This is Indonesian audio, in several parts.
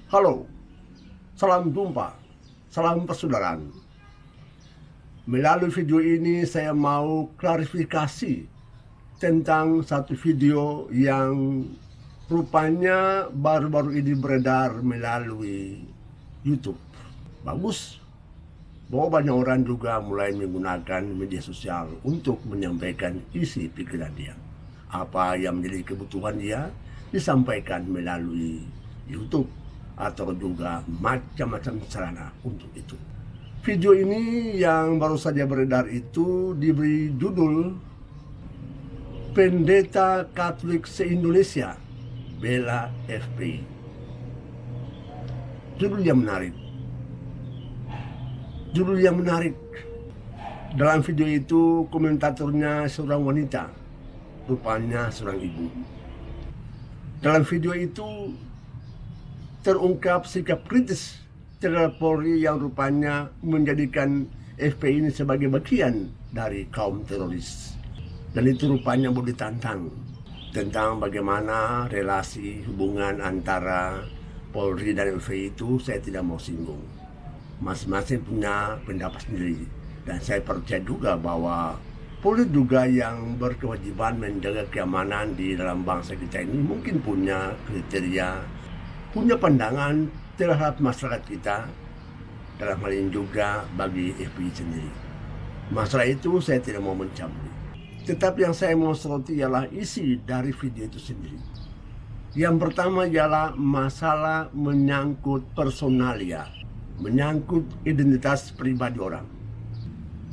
Halo, salam jumpa, salam persaudaraan. Melalui video ini saya mau klarifikasi tentang satu video yang rupanya baru-baru ini beredar melalui YouTube. Bagus, bahwa banyak orang juga mulai menggunakan media sosial untuk menyampaikan isi pikiran dia. Apa yang menjadi kebutuhan dia disampaikan melalui YouTube atau juga macam-macam sarana untuk itu. Video ini yang baru saja beredar itu diberi judul Pendeta Katolik se-Indonesia bela FPI. Judul yang menarik. Dalam video itu komentatornya seorang wanita, rupanya seorang ibu. Dalam video itu terungkap sikap kritis terhadap Polri yang rupanya menjadikan FPI ini sebagai bagian dari kaum teroris. Dan itu rupanya mau ditantang tentang bagaimana relasi hubungan antara Polri dan FPI itu saya tidak mau singgung. Masing-masing punya pendapat sendiri. Dan saya percaya juga bahwa Polri juga yang berkewajiban menjaga keamanan di dalam bangsa kita ini mungkin punya kriteria, punya pandangan terhadap masyarakat kita, dalam hal ini juga bagi FPI sendiri. Masalah itu saya tidak mau mencampuri. Tetapi yang saya mau soroti ialah isi dari video itu sendiri. Yang pertama ialah masalah menyangkut personalia, menyangkut identitas pribadi orang.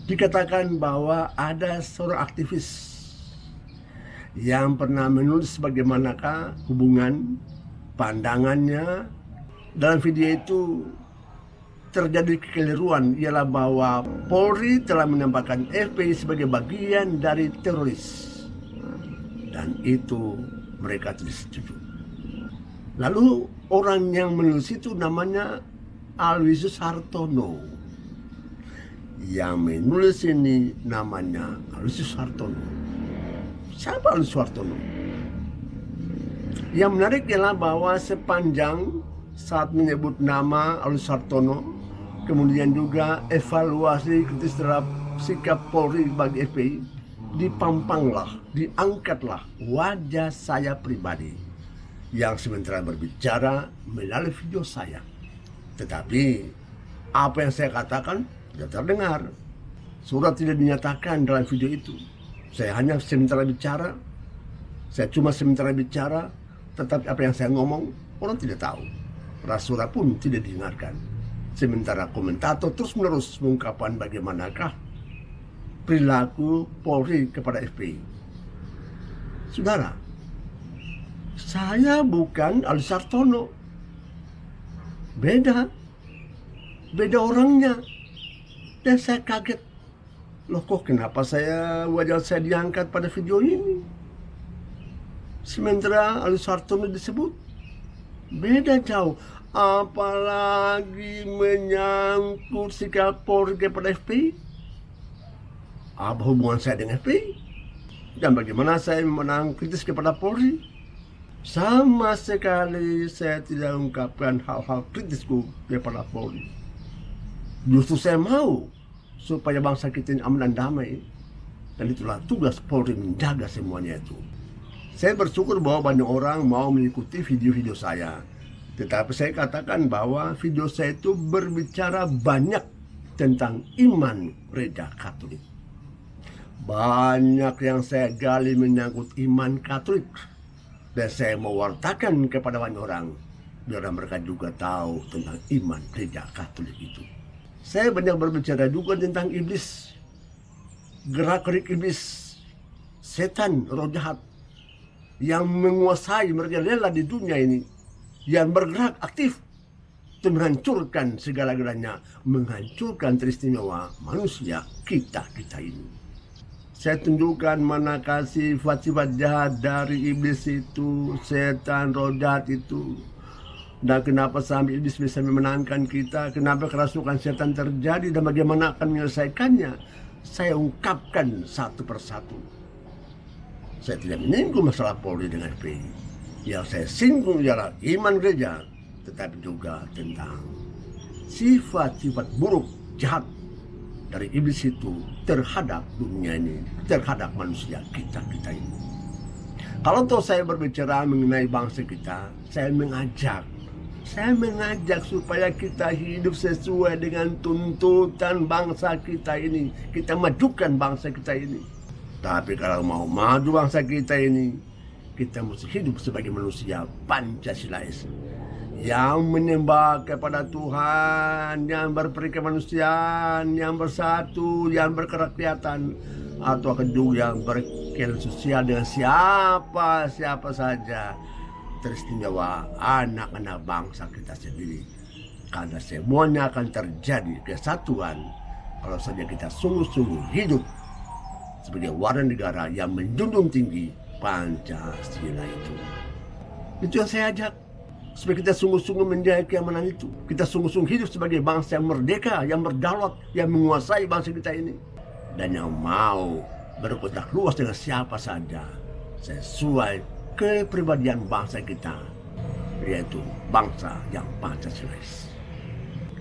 Dikatakan bahwa ada seorang aktivis yang pernah menulis bagaimanakah hubungan pandangannya. Dalam video itu terjadi kekeliruan, ialah bahwa Polri telah menempatkan FPI sebagai bagian dari teroris, dan itu mereka tidak setuju. Lalu orang yang menulis itu namanya Aloysius Hartono. Yang menulis ini namanya Aloysius Hartono. Siapa Aloysius Hartono? Yang menarik ialah bahwa sepanjang saat menyebut nama Aloysius Hartono, kemudian juga evaluasi kritis terhadap sikap Polri bagi FPI, dipampanglah, diangkatlah wajah saya pribadi yang sementara berbicara melalui video saya. Tetapi apa yang saya katakan tidak terdengar. Surat tidak dinyatakan dalam video itu. Saya hanya sementara bicara, tetapi apa yang saya ngomong orang tidak tahu. Surat pun tidak didengarkan. Sementara komentator terus menerus mengungkapkan bagaimanakah perilaku Polri kepada FPI. Saudara, saya bukan Aloysius Hartono. Beda orangnya. Dan saya kaget. Loh, kok kenapa wajah saya diangkat pada video ini? Sementara Aloysius Hartono disebut. Beda jauh. Apalagi menyangkut sikap Polri kepada FPI. Apa hubungan saya dengan FPI? Dan bagaimana saya memandang kritis kepada Polri? Sama sekali saya tidak ungkapkan hal-hal kritisku kepada Polri. Justru saya mau supaya bangsa kita ini aman dan damai. Dan itulah tugas Polri, menjaga semuanya itu. Saya bersyukur bahwa banyak orang mau mengikuti video-video saya. Tetapi saya katakan bahwa video saya itu berbicara banyak tentang iman gereja Katolik. Banyak yang saya gali menyangkut iman Katolik. Dan saya mewartakan kepada banyak orang, biar mereka juga tahu tentang iman gereja Katolik itu. Saya banyak berbicara juga tentang iblis, gerak-gerik iblis, setan, roh jahat yang menguasai merajalela di dunia ini, yang bergerak aktif untuk menghancurkan segala-galanya, menghancurkan teristimewa manusia kita ini. Saya tunjukkan manakah sifat-sifat jahat dari iblis itu, setan, roh jahat itu. Dan kenapa sampai iblis bisa memenangkan kita, kenapa kerasukan setan terjadi, dan bagaimana akan menyelesaikannya. Saya ungkapkan satu persatu. Saya tidak menyinggung masalah Polri dengan FPI. Yang saya singgung ialah iman gereja, tetapi juga tentang sifat-sifat buruk, jahat dari iblis itu terhadap dunia ini, terhadap manusia kita ini. Kalau toh saya berbicara mengenai bangsa kita, saya mengajak supaya kita hidup sesuai dengan tuntutan bangsa kita ini. Kita majukan bangsa kita ini. Tapi kalau mau maju bangsa kita ini, kita mesti hidup sebagai manusia Pancasilais yang menyembah kepada Tuhan, yang berperi kemanusiaan, yang bersatu, yang berkerakyatan, atau kedua yang berkelan sosial dengan siapa saja, teristimewa anak-anak bangsa kita sendiri. Karena semuanya akan terjadi kesatuan kalau saja kita sungguh-sungguh hidup sebagai warga negara yang menjunjung tinggi Pancasila itu. Itu yang saya ajak, supaya kita sungguh-sungguh menjaga keamanan itu. Kita sungguh-sungguh hidup sebagai bangsa yang merdeka, yang berdaulat, yang menguasai bangsa kita ini. Dan yang mau berkontak luas dengan siapa saja sesuai kepribadian bangsa kita, yaitu bangsa yang Pancasilais.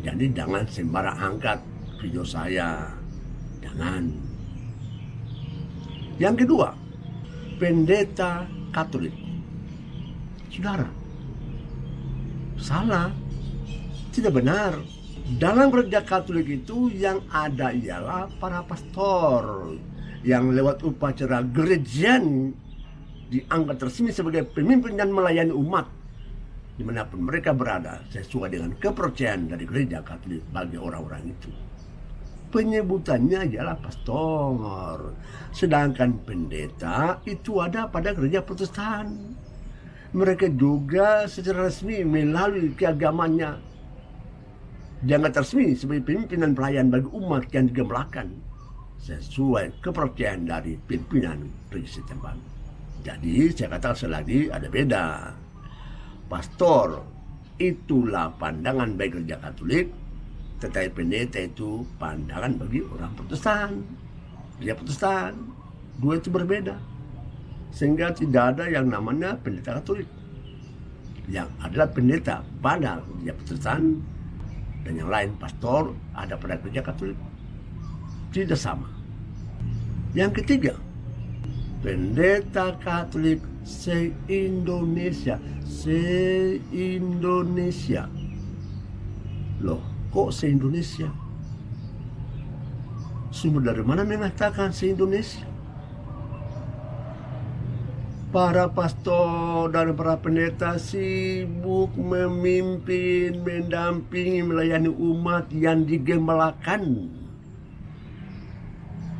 Jadi jangan sembarang angkat video saya, jangan. Yang kedua, pendeta Katolik. Saudara, salah, tidak benar. Dalam gereja Katolik itu yang ada ialah para pastor yang lewat upacara gereja diangkat resmi sebagai pemimpin dan melayani umat dimanapun mereka berada sesuai dengan kepercayaan dari gereja Katolik bagi orang-orang itu. Penyebutannya ialah pastor, sedangkan pendeta itu ada pada gereja Protestan. Mereka juga secara resmi melalui keagamannya dianggap resmi sebagai pemimpin dan pelayan bagi umat yang digemblahkan sesuai kepercayaan dari pimpinan gereja setempat. Jadi saya katakan sekali lagi, ada beda. Pastor itulah pandangan bagi gereja Katolik, tetapi pendeta itu pandangan bagi orang Protestan. Gereja Protestan, dua itu berbeda. Sehingga tidak ada yang namanya pendeta Katolik. Yang adalah pendeta pada gereja Protestan, dan yang lain pastor ada pada gereja Katolik. Tidak sama. Yang ketiga, pendeta Katolik se-Indonesia. Se-Indonesia. Loh, kok se-Indonesia? Sumber dari mana mengatakan se-Indonesia? Para pastor dan para pendeta sibuk memimpin, mendampingi, melayani umat yang digembalakan.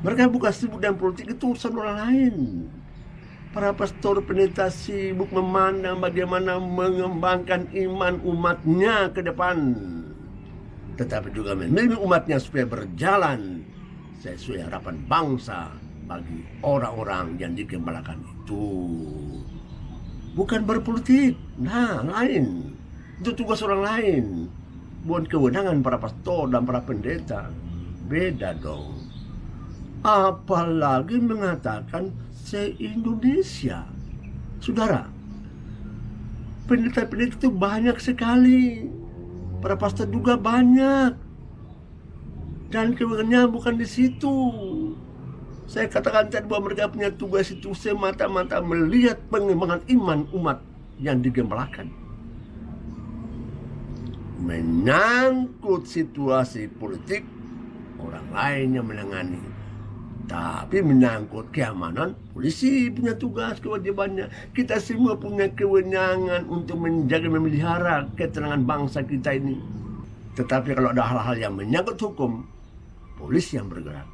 Mereka bukan sibuk dengan politik, itu urusan orang lain. Para pastor pendeta sibuk memandang bagaimana mengembangkan iman umatnya ke depan, tetapi juga membimbing umatnya supaya berjalan sesuai harapan bangsa bagi orang-orang yang digembalakan itu. Bukan berpolitik, nah lain. Itu tugas orang lain, bukan kewenangan para pastor dan para pendeta. Beda dong. Apalagi mengatakan se-Indonesia. Saudara, pendeta-pendeta itu banyak sekali. Para pastor juga banyak. Dan kewenangannya bukan di situ. Saya katakan tadi bahwa mereka punya tugas itu semata-mata melihat pengembangan iman umat yang digembalakan. Menyangkut situasi politik, orang lain yang menangani. Tapi menyangkut keamanan, polisi punya tugas, kewajibannya. Kita semua punya kewenangan untuk menjaga, memelihara ketenangan bangsa kita ini. Tetapi kalau ada hal-hal yang menyangkut hukum, polisi yang bergerak,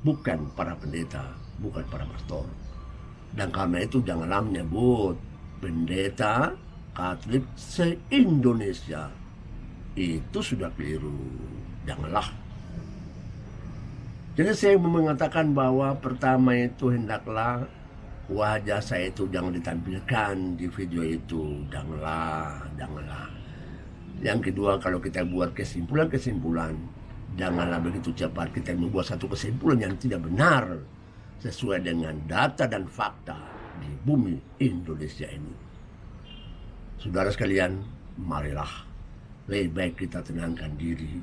bukan para pendeta, bukan para pastor. Dan karena itu janganlah menyebut pendeta Katolik se-Indonesia. Itu sudah keliru. Janganlah. Jadi saya mengatakan bahwa pertama itu hendaklah wajah saya itu jangan ditampilkan di video itu. Janganlah. Yang kedua, kalau kita buat kesimpulan, janganlah begitu cepat kita membuat satu kesimpulan yang tidak benar sesuai dengan data dan fakta di bumi Indonesia ini. Saudara sekalian, marilah lebih baik kita tenangkan diri.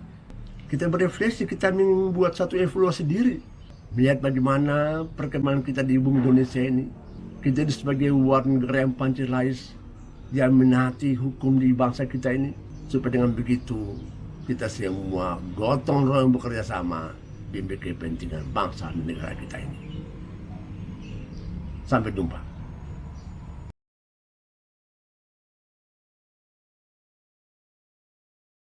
Kita berefleksi, kita membuat satu evaluasi diri. Melihat bagaimana perkembangan kita di bumi Indonesia ini. Kita sebagai warga negara yang Pancasilais, yang menaati hukum di bangsa kita ini. Supaya dengan begitu, kita semua gotong royong bekerja sama demi kepentingan bangsa dan negara kita ini. Sampai jumpa.